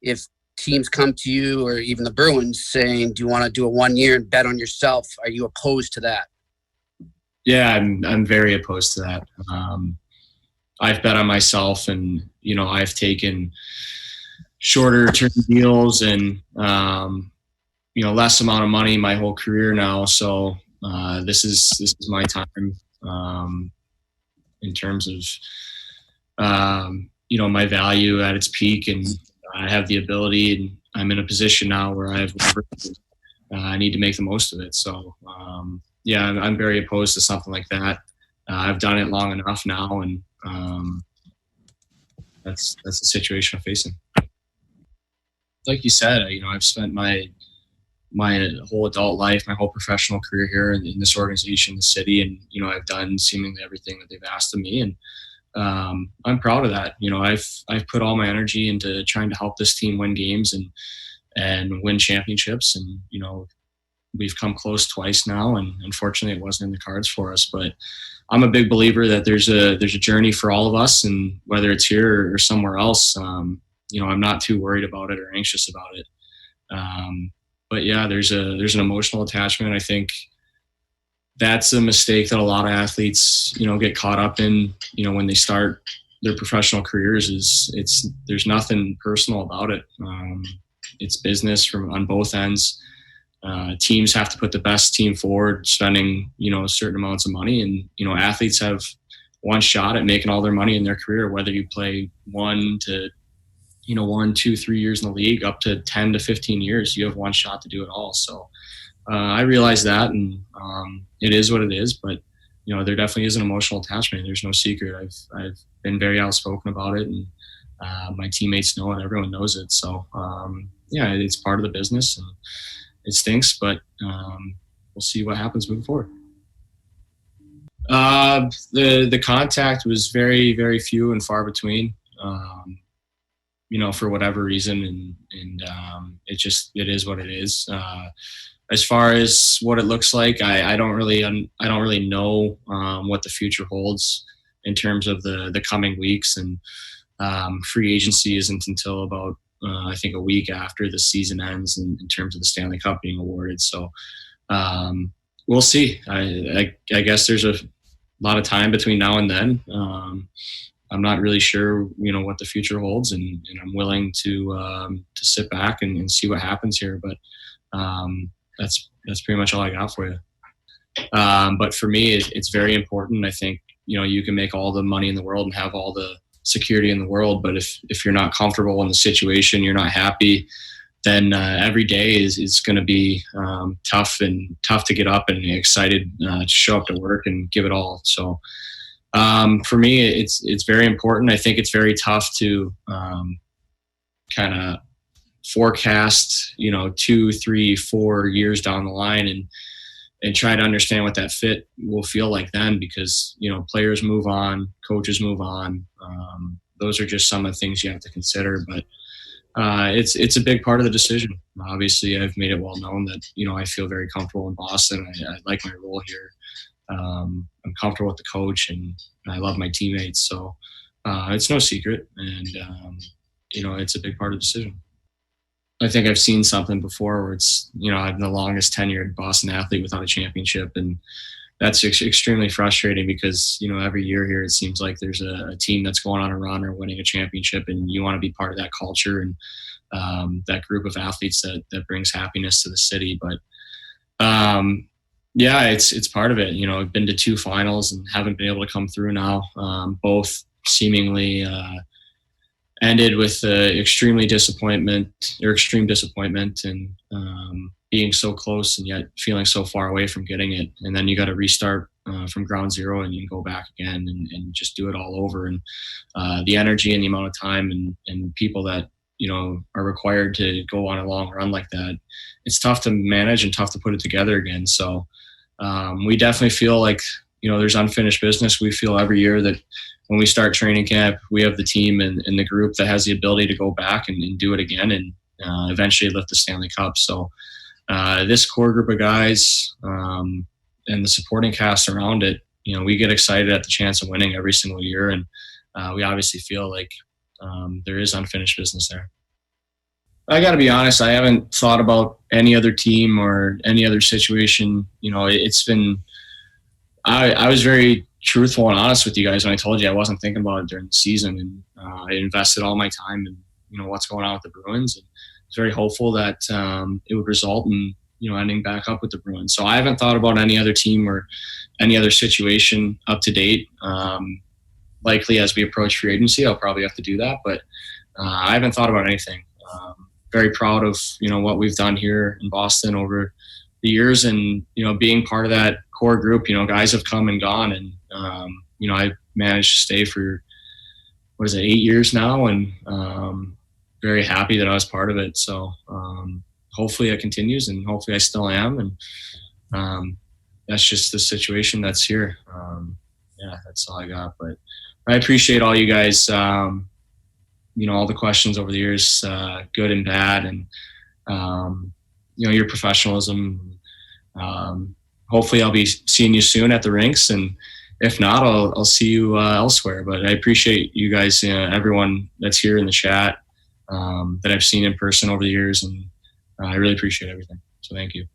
if teams come to you, or even the Bruins, saying, do you want to do a 1 year and bet on yourself? Are you opposed to that? Yeah, I'm very opposed to that. I've bet on myself, and I've taken shorter term deals and less amount of money my whole career now. So this is my time in terms of my value at its peak, and I have the ability, and I'm in a position now where I have leverage. I need to make the most of it. So I'm very opposed to something like that. I've done it long enough now, and that's the situation I'm facing. Like you said, I've spent my whole adult life, my whole professional career here in this organization, the city, and I've done seemingly everything that they've asked of me, and I'm proud of that. I've put all my energy into trying to help this team win games and win championships, and we've come close twice now, and unfortunately it wasn't in the cards for us. But I'm a big believer that there's a journey for all of us, and whether it's here or somewhere else, I'm not too worried about it or anxious about it. But yeah, there's an emotional attachment. I think that's a mistake that a lot of athletes, get caught up in, when they start their professional careers. There's nothing personal about it. It's business on both ends. Teams have to put the best team forward, spending, certain amounts of money, and, athletes have one shot at making all their money in their career, whether you play 1 to 1, 2, 3 years in the league, up to 10 to 15 years, you have one shot to do it all. So I realize that, and it is what it is, but there definitely is an emotional attachment. There's no secret. I've been very outspoken about it, and my teammates know it. Everyone knows it. So it's part of the business, and it stinks, but we'll see what happens moving forward. The contact was very, very few and far between. For whatever reason, and it is what it is. As far as what it looks like, I don't really know what the future holds in terms of the coming weeks, and free agency isn't until about I think a week after the season ends in terms of the Stanley Cup being awarded. So we'll see. I guess there's a lot of time between now and then. I'm not really sure, what the future holds, and I'm willing to sit back and see what happens here. But that's pretty much all I got for you. But for me, it's very important. I think, you can make all the money in the world and have all the security in the world, but if you're not comfortable in the situation, you're not happy, then every day is going to be tough to get up and excited to show up to work and give it all. So for me, it's very important. I think it's very tough to kind of forecast, 2, 3, 4 years down the line and try to understand what that fit will feel like then, because, players move on, coaches move on. Those are just some of the things you have to consider, but it's a big part of the decision. Obviously, I've made it well known that, I feel very comfortable in Boston. I like my role here. I'm comfortable with the coach, and I love my teammates. So it's no secret, and it's a big part of the decision. I think I've seen something before where it's, I'm the longest tenured Boston athlete without a championship, and that's extremely frustrating because, every year here it seems like there's a team that's going on a run or winning a championship, and you want to be part of that culture and that group of athletes that brings happiness to the city. But it's part of it. I've been to 2 finals and haven't been able to come through now. Both seemingly ended with extreme disappointment, and being so close and yet feeling so far away from getting it. And then you got to restart from ground zero, and you can go back again and just do it all over. And the energy and the amount of time and people that, are required to go on a long run like that, it's tough to manage and tough to put it together again. So we definitely feel like, there's unfinished business. We feel every year that when we start training camp, we have the team and the group that has the ability to go back and do it again and eventually lift the Stanley Cup. So this core group of guys and the supporting cast around it, we get excited at the chance of winning every single year. And we obviously feel like there is unfinished business there. I got to be honest. I haven't thought about any other team or any other situation. You know, it's been. I was very truthful and honest with you guys when I told you I wasn't thinking about it during the season, and I invested all my time in what's going on with the Bruins, and I was very hopeful that it would result in ending back up with the Bruins. So I haven't thought about any other team or any other situation up to date. Likely as we approach free agency, I'll probably have to do that, but I haven't thought about anything. Very proud of what we've done here in Boston over the years, and being part of that core group. Guys have come and gone, and I managed to stay for 8 years now, and very happy that I was part of it. So hopefully it continues, and hopefully I still am, and that's just the situation that's here. Yeah, that's all I got, but I appreciate all you guys, all the questions over the years, good and bad, and your professionalism. Hopefully I'll be seeing you soon at the rinks, and if not, I'll see you elsewhere. But I appreciate you guys, everyone that's here in the chat, that I've seen in person over the years, and I really appreciate everything. So thank you.